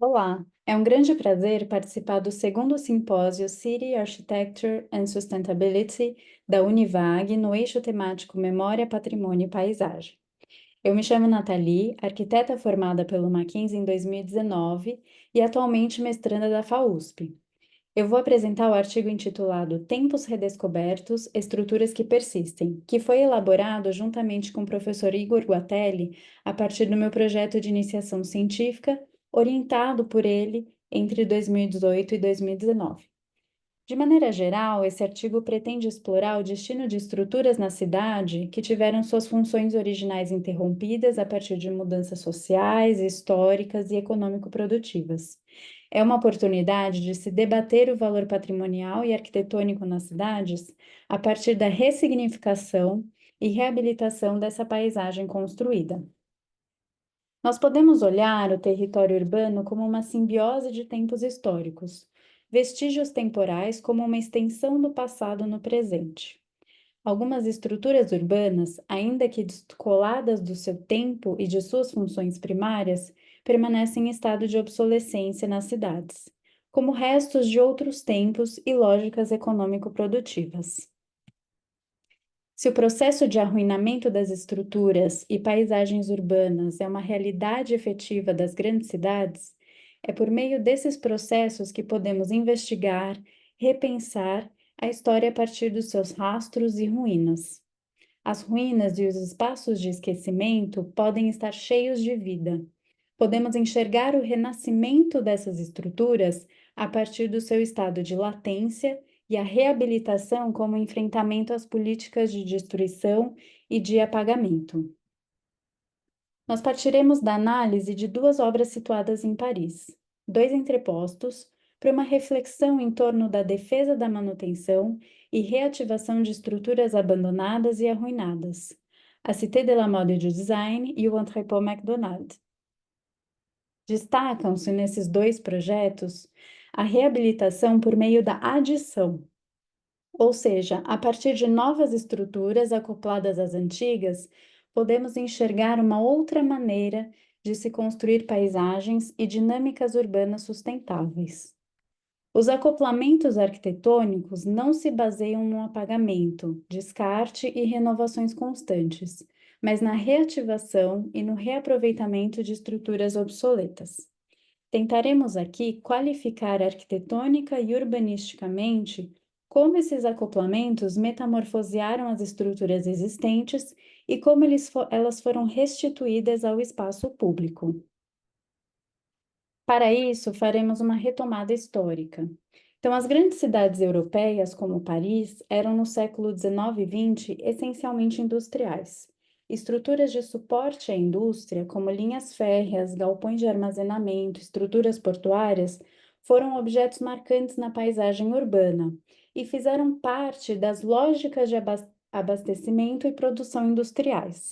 Olá, é um grande prazer participar do segundo simpósio City Architecture and Sustainability da Univag no eixo temático Memória, Patrimônio e Paisagem. Eu me chamo Nathalie, arquiteta formada pelo Mackenzie em 2019 e atualmente mestranda da FAUSP. Eu vou apresentar o artigo intitulado Tempos Redescobertos, Estruturas que Persistem, que foi elaborado juntamente com o professor Igor Guatelli a partir do meu projeto de iniciação científica, orientado por ele entre 2018 e 2019. De maneira geral, esse artigo pretende explorar o destino de estruturas na cidade que tiveram suas funções originais interrompidas a partir de mudanças sociais, históricas e econômico-produtivas. É uma oportunidade de se debater o valor patrimonial e arquitetônico nas cidades a partir da ressignificação e reabilitação dessa paisagem construída. Nós podemos olhar o território urbano como uma simbiose de tempos históricos, vestígios temporais como uma extensão do passado no presente. Algumas estruturas urbanas, ainda que descoladas do seu tempo e de suas funções primárias, permanecem em estado de obsolescência nas cidades, como restos de outros tempos e lógicas econômico-produtivas. Se o processo de arruinamento das estruturas e paisagens urbanas é uma realidade efetiva das grandes cidades, é por meio desses processos que podemos investigar, repensar a história a partir dos seus rastros e ruínas. As ruínas e os espaços de esquecimento podem estar cheios de vida. Podemos enxergar o renascimento dessas estruturas a partir do seu estado de latência e a reabilitação como enfrentamento às políticas de destruição e de apagamento. Nós partiremos da análise de duas obras situadas em Paris, dois entrepostos, para uma reflexão em torno da defesa da manutenção e reativação de estruturas abandonadas e arruinadas, a Cité de la Mode et du Design e o Entrepôt McDonald. Destacam-se nesses dois projetos a reabilitação por meio da adição, ou seja, a partir de novas estruturas acopladas às antigas, podemos enxergar uma outra maneira de se construir paisagens e dinâmicas urbanas sustentáveis. Os acoplamentos arquitetônicos não se baseiam no apagamento, descarte e renovações constantes, mas na reativação e no reaproveitamento de estruturas obsoletas. Tentaremos aqui qualificar arquitetônica e urbanisticamente como esses acoplamentos metamorfosearam as estruturas existentes e como elas foram restituídas ao espaço público. Para isso, faremos uma retomada histórica. Então, as grandes cidades europeias, como Paris, eram no século XIX e XX essencialmente industriais. Estruturas de suporte à indústria, como linhas férreas, galpões de armazenamento, estruturas portuárias, foram objetos marcantes na paisagem urbana e fizeram parte das lógicas de abastecimento e produção industriais.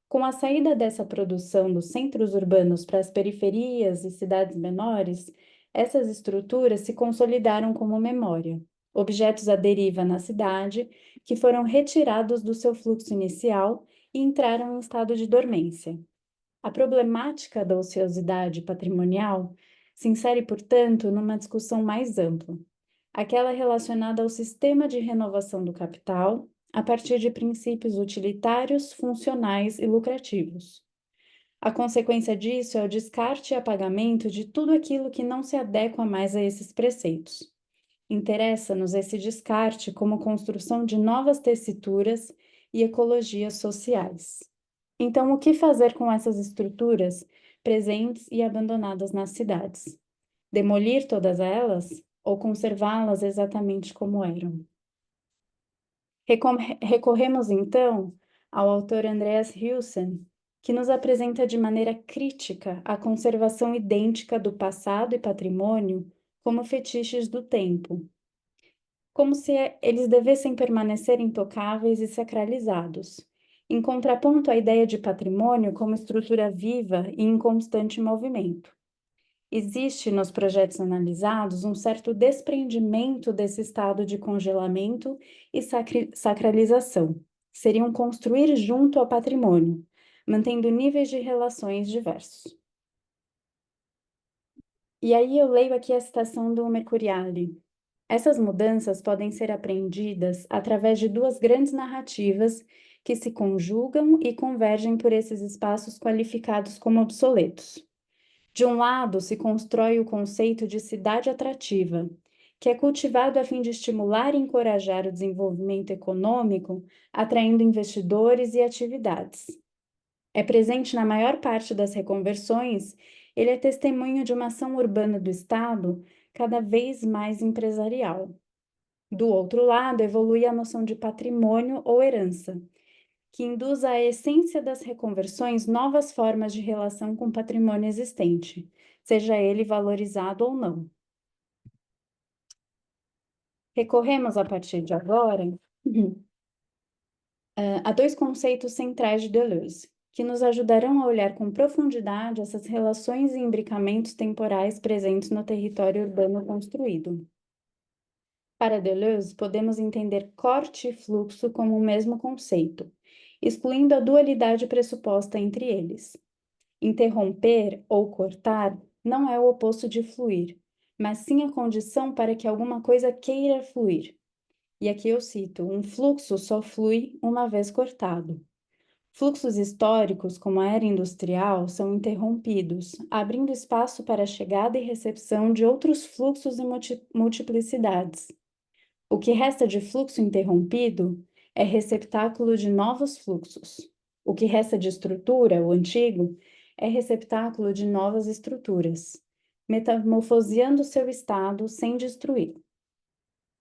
Com a saída dessa produção dos centros urbanos para as periferias e cidades menores, essas estruturas se consolidaram como memória, objetos à deriva na cidade, que foram retirados do seu fluxo inicial e entraram em estado de dormência. A problemática da ociosidade patrimonial se insere, portanto, numa discussão mais ampla, aquela relacionada ao sistema de renovação do capital a partir de princípios utilitários, funcionais e lucrativos. A consequência disso é o descarte e apagamento de tudo aquilo que não se adequa mais a esses preceitos. Interessa-nos esse descarte como construção de novas tessituras e ecologias sociais. Então, o que fazer com essas estruturas presentes e abandonadas nas cidades? Demolir todas elas ou conservá-las exatamente como eram? Recorremos, então, ao autor Andreas Hilsen, que nos apresenta de maneira crítica a conservação idêntica do passado e patrimônio como fetiches do tempo, como se eles devessem permanecer intocáveis e sacralizados, em contraponto à ideia de patrimônio como estrutura viva e em constante movimento. Existe nos projetos analisados um certo desprendimento desse estado de congelamento e sacralização. Seriam construir junto ao patrimônio, mantendo níveis de relações diversos. E aí eu leio aqui a citação do Mercuriali. Essas mudanças podem ser apreendidas através de duas grandes narrativas que se conjugam e convergem por esses espaços qualificados como obsoletos. De um lado, se constrói o conceito de cidade atrativa, que é cultivado a fim de estimular e encorajar o desenvolvimento econômico, atraindo investidores e atividades. É presente na maior parte das reconversões, ele é testemunho de uma ação urbana do Estado cada vez mais empresarial. Do outro lado, evolui a noção de patrimônio ou herança, que induz à essência das reconversões novas formas de relação com o patrimônio existente, seja ele valorizado ou não. Recorremos a partir de agora a dois conceitos centrais de Deleuze, que nos ajudarão a olhar com profundidade essas relações e imbricamentos temporais presentes no território urbano construído. Para Deleuze, podemos entender corte e fluxo como o mesmo conceito, excluindo a dualidade pressuposta entre eles. Interromper ou cortar não é o oposto de fluir, mas sim a condição para que alguma coisa queira fluir. E aqui eu cito: um fluxo só flui uma vez cortado. Fluxos históricos, como a era industrial, são interrompidos, abrindo espaço para a chegada e recepção de outros fluxos e multiplicidades. O que resta de fluxo interrompido é receptáculo de novos fluxos. O que resta de estrutura, o antigo, é receptáculo de novas estruturas, metamorfoseando seu estado sem destruir.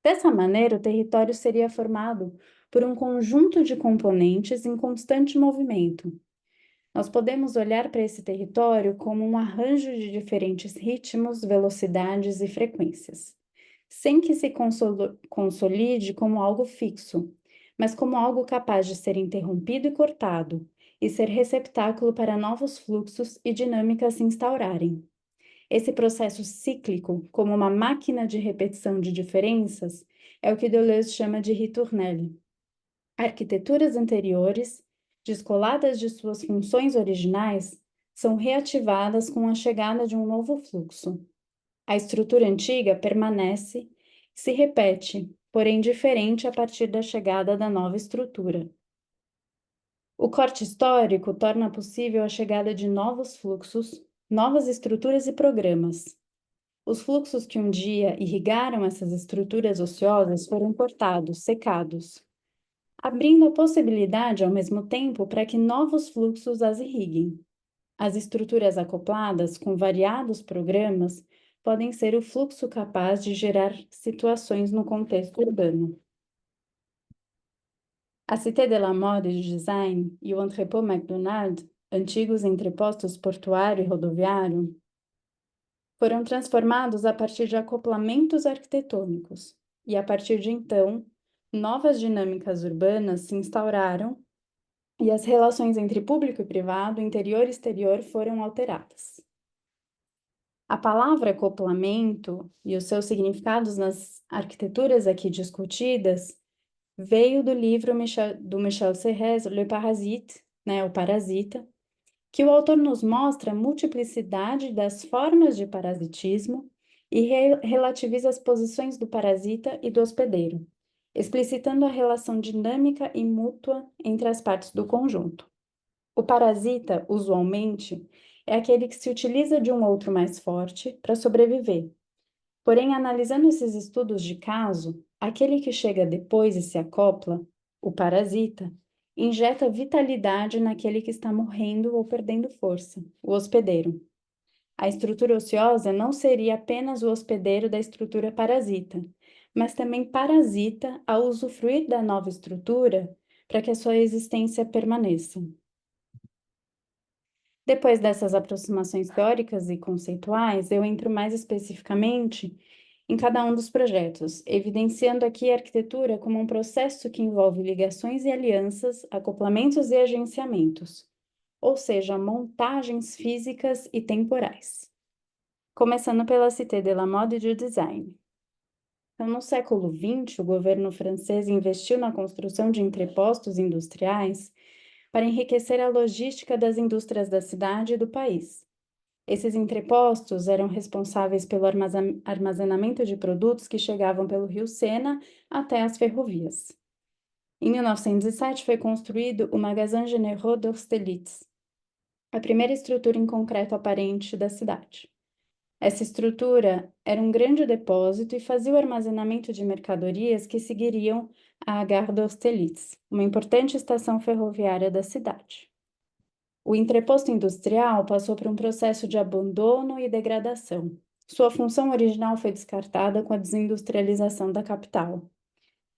Dessa maneira, o território seria formado por um conjunto de componentes em constante movimento. Nós podemos olhar para esse território como um arranjo de diferentes ritmos, velocidades e frequências, sem que se consolide como algo fixo, mas como algo capaz de ser interrompido e cortado, e ser receptáculo para novos fluxos e dinâmicas se instaurarem. Esse processo cíclico, como uma máquina de repetição de diferenças, é o que Deleuze chama de ritournelle. Arquiteturas anteriores, descoladas de suas funções originais, são reativadas com a chegada de um novo fluxo. A estrutura antiga permanece, se repete, porém diferente a partir da chegada da nova estrutura. O corte histórico torna possível a chegada de novos fluxos, novas estruturas e programas. Os fluxos que um dia irrigaram essas estruturas ociosas foram cortados, secados, abrindo a possibilidade, ao mesmo tempo, para que novos fluxos as irriguem. As estruturas acopladas, com variados programas, podem ser o fluxo capaz de gerar situações no contexto urbano. A Cité de la Mode du Design e o Entrepôt McDonald, antigos entrepostos portuário e rodoviário, foram transformados a partir de acoplamentos arquitetônicos, e a partir de então, novas dinâmicas urbanas se instauraram e as relações entre público e privado, interior e exterior, foram alteradas. A palavra acoplamento e os seus significados nas arquiteturas aqui discutidas veio do livro do Michel Serres, Le Parasite, né, o Parasita, que o autor nos mostra a multiplicidade das formas de parasitismo e relativiza as posições do parasita e do hospedeiro, explicitando a relação dinâmica e mútua entre as partes do conjunto. O parasita, usualmente, é aquele que se utiliza de um outro mais forte para sobreviver. Porém, analisando esses estudos de caso, aquele que chega depois e se acopla, o parasita, injeta vitalidade naquele que está morrendo ou perdendo força, o hospedeiro. A estrutura ociosa não seria apenas o hospedeiro da estrutura parasita, mas também parasita ao usufruir da nova estrutura para que a sua existência permaneça. Depois dessas aproximações teóricas e conceituais, eu entro mais especificamente em cada um dos projetos, evidenciando aqui a arquitetura como um processo que envolve ligações e alianças, acoplamentos e agenciamentos, ou seja, montagens físicas e temporais. Começando pela Cité de la Mode et du Design. Então, no século XX, o governo francês investiu na construção de entrepostos industriais para enriquecer a logística das indústrias da cidade e do país. Esses entrepostos eram responsáveis pelo armazenamento de produtos que chegavam pelo rio Sena até as ferrovias. Em 1907 foi construído o Magasin Généraux d'Austerlitz, a primeira estrutura em concreto aparente da cidade. Essa estrutura era um grande depósito e fazia o armazenamento de mercadorias que seguiriam à Gare d'Austerlitz, uma importante estação ferroviária da cidade. O entreposto industrial passou por um processo de abandono e degradação. Sua função original foi descartada com a desindustrialização da capital.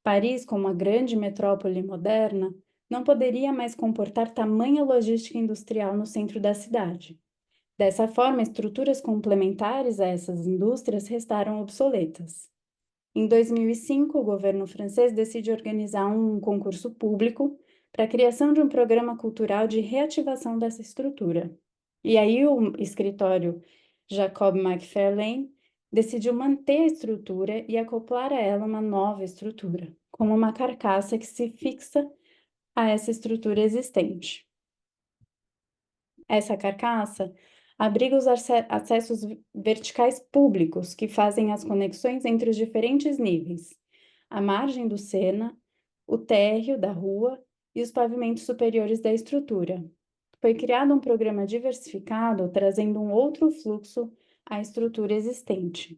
Paris, como uma grande metrópole moderna, não poderia mais comportar tamanha logística industrial no centro da cidade. Dessa forma, estruturas complementares a essas indústrias restaram obsoletas. Em 2005, o governo francês decide organizar um concurso público para a criação de um programa cultural de reativação dessa estrutura. E aí o escritório Jacob Macfarlane decidiu manter a estrutura e acoplar a ela uma nova estrutura, como uma carcaça que se fixa a essa estrutura existente. Essa carcaça abriga os acessos verticais públicos que fazem as conexões entre os diferentes níveis, a margem do Sena, o térreo da rua e os pavimentos superiores da estrutura. Foi criado um programa diversificado, trazendo um outro fluxo à estrutura existente.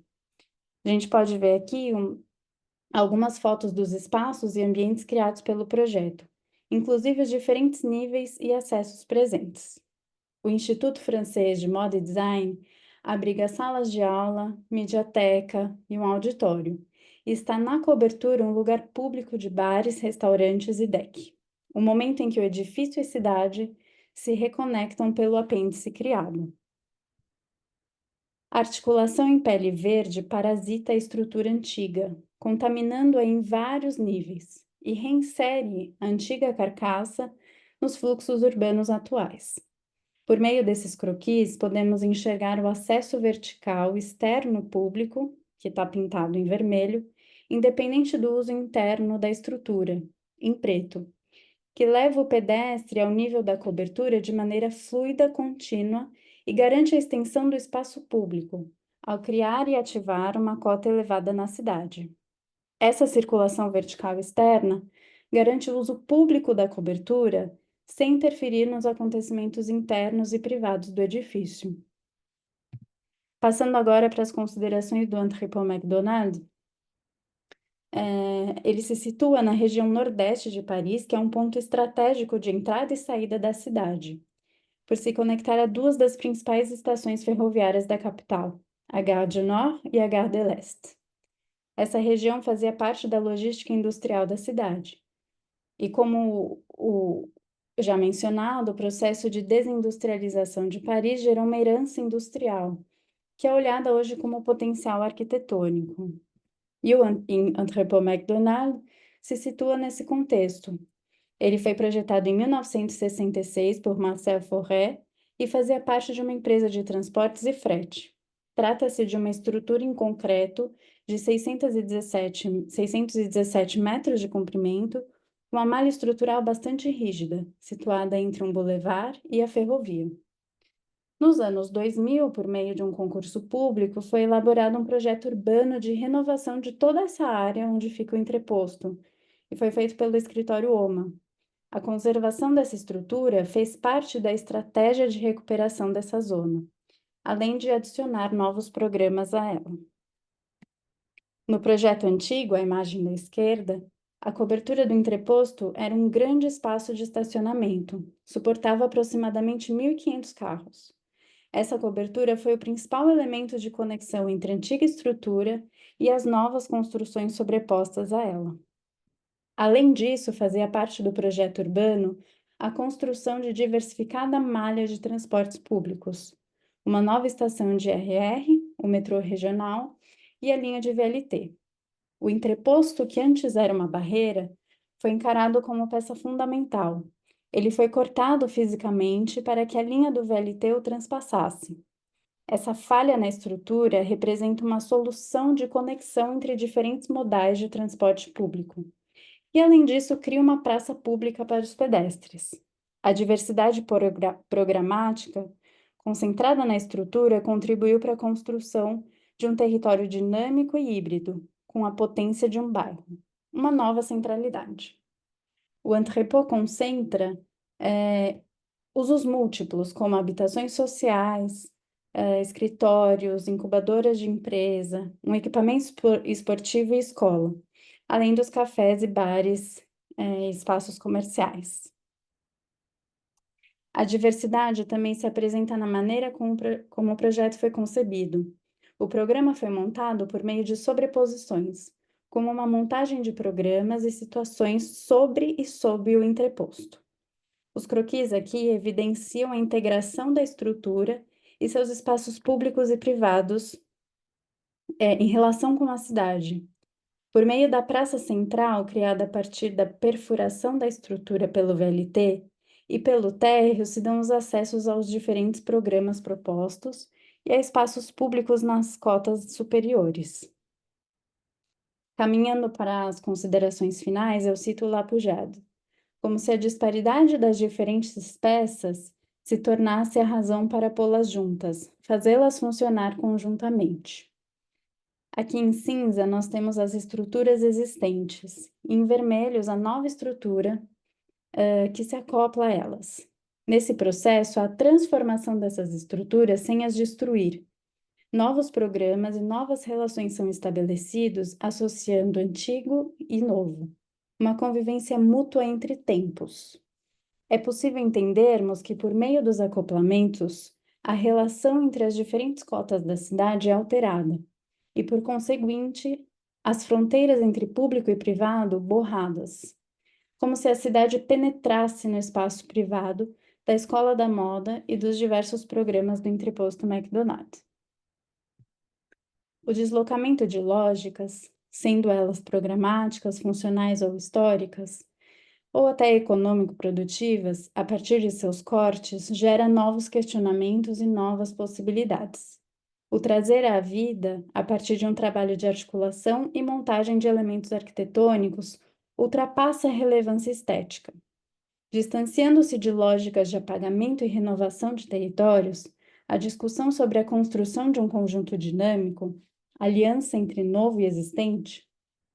A gente pode ver aqui algumas fotos dos espaços e ambientes criados pelo projeto, inclusive os diferentes níveis e acessos presentes. O Instituto Francês de Moda e Design abriga salas de aula, mediateca e um auditório, e está na cobertura um lugar público de bares, restaurantes e deck. O momento em que o edifício e a cidade se reconectam pelo apêndice criado. A articulação em pele verde parasita a estrutura antiga, contaminando-a em vários níveis, e reinsere a antiga carcaça nos fluxos urbanos atuais. Por meio desses croquis, podemos enxergar o acesso vertical externo público, que está pintado em vermelho, independente do uso interno da estrutura, em preto, que leva o pedestre ao nível da cobertura de maneira fluida, contínua e garante a extensão do espaço público, ao criar e ativar uma cota elevada na cidade. Essa circulação vertical externa garante o uso público da cobertura sem interferir nos acontecimentos internos e privados do edifício. Passando agora para as considerações do Entrepôt McDonald, ele se situa na região nordeste de Paris, que é um ponto estratégico de entrada e saída da cidade, por se conectar a duas das principais estações ferroviárias da capital, a Gare du Nord e a Gare de l'Est. Essa região fazia parte da logística industrial da cidade. E como o já mencionado, o processo de desindustrialização de Paris gerou uma herança industrial, que é olhada hoje como potencial arquitetônico. E o Entrepôt McDonald se situa nesse contexto. Ele foi projetado em 1966 por Marcel Fauré e fazia parte de uma empresa de transportes e frete. Trata-se de uma estrutura em concreto de 617 metros de comprimento, uma malha estrutural bastante rígida, situada entre um bulevar e a ferrovia. Nos anos 2000, por meio de um concurso público, foi elaborado um projeto urbano de renovação de toda essa área onde fica o entreposto, e foi feito pelo escritório OMA. A conservação dessa estrutura fez parte da estratégia de recuperação dessa zona, além de adicionar novos programas a ela. No projeto antigo, a imagem da esquerda, a cobertura do entreposto era um grande espaço de estacionamento, suportava aproximadamente 1.500 carros. Essa cobertura foi o principal elemento de conexão entre a antiga estrutura e as novas construções sobrepostas a ela. Além disso, fazia parte do projeto urbano a construção de diversificada malha de transportes públicos, uma nova estação de RR, o metrô regional e a linha de VLT. O entreposto, que antes era uma barreira, foi encarado como peça fundamental. Ele foi cortado fisicamente para que a linha do VLT o transpassasse. Essa falha na estrutura representa uma solução de conexão entre diferentes modais de transporte público. E, além disso, cria uma praça pública para os pedestres. A diversidade programática Concentrada na estrutura, contribuiu para a construção de um território dinâmico e híbrido, com a potência de um bairro, uma nova centralidade. O entrepôt concentra usos múltiplos, como habitações sociais, escritórios, incubadoras de empresa, um equipamento esportivo e escola, além dos cafés e bares, e espaços comerciais. A diversidade também se apresenta na maneira como o projeto foi concebido. O programa foi montado por meio de sobreposições, como uma montagem de programas e situações sobre e sob o entreposto. Os croquis aqui evidenciam a integração da estrutura e seus espaços públicos e privados, em relação com a cidade. Por meio da praça central, criada a partir da perfuração da estrutura pelo VLT, e pelo térreo se dão os acessos aos diferentes programas propostos e a espaços públicos nas cotas superiores. Caminhando para as considerações finais, eu cito o Lapujado, como se a disparidade das diferentes peças se tornasse a razão para pô-las juntas, fazê-las funcionar conjuntamente. Aqui em cinza, nós temos as estruturas existentes, e em vermelhos, a nova estrutura que se acopla a elas. Nesse processo, a transformação dessas estruturas sem as destruir. Novos programas e novas relações são estabelecidos, associando antigo e novo. Uma convivência mútua entre tempos. É possível entendermos que, por meio dos acoplamentos, a relação entre as diferentes cotas da cidade é alterada e, por conseguinte, as fronteiras entre público e privado borradas, como se a cidade penetrasse no espaço privado da escola da moda e dos diversos programas do entreposto McDonald's. O deslocamento de lógicas, sendo elas programáticas, funcionais ou históricas, ou até econômico-produtivas, a partir de seus cortes, gera novos questionamentos e novas possibilidades. O trazer à vida, a partir de um trabalho de articulação e montagem de elementos arquitetônicos, ultrapassa a relevância estética. Distanciando-se de lógicas de apagamento e renovação de territórios, a discussão sobre a construção de um conjunto dinâmico, aliança entre novo e existente,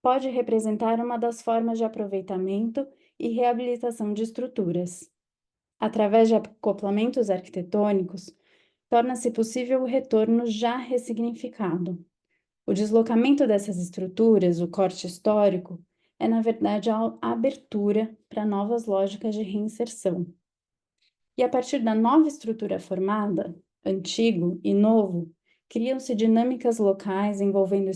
pode representar uma das formas de aproveitamento e reabilitação de estruturas. Através de acoplamentos arquitetônicos, torna-se possível o retorno já ressignificado. O deslocamento dessas estruturas, o corte histórico, é, na verdade, a abertura para novas lógicas de reinserção. E a partir da nova estrutura formada, antigo e novo, criam-se dinâmicas locais envolvendo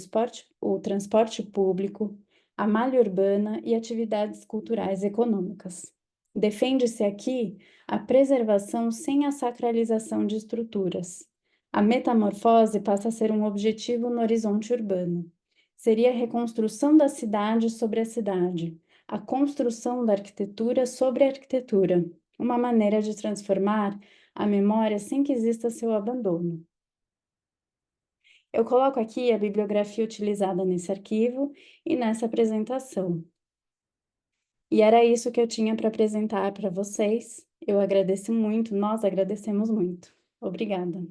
o transporte público, a malha urbana e atividades culturais e econômicas. Defende-se aqui a preservação sem a sacralização de estruturas. A metamorfose passa a ser um objetivo no horizonte urbano. Seria a reconstrução da cidade sobre a cidade, a construção da arquitetura sobre a arquitetura, uma maneira de transformar a memória sem que exista seu abandono. Eu coloco aqui a bibliografia utilizada nesse arquivo e nessa apresentação. E era isso que eu tinha para apresentar para vocês. Eu agradeço muito, nós agradecemos muito. Obrigada.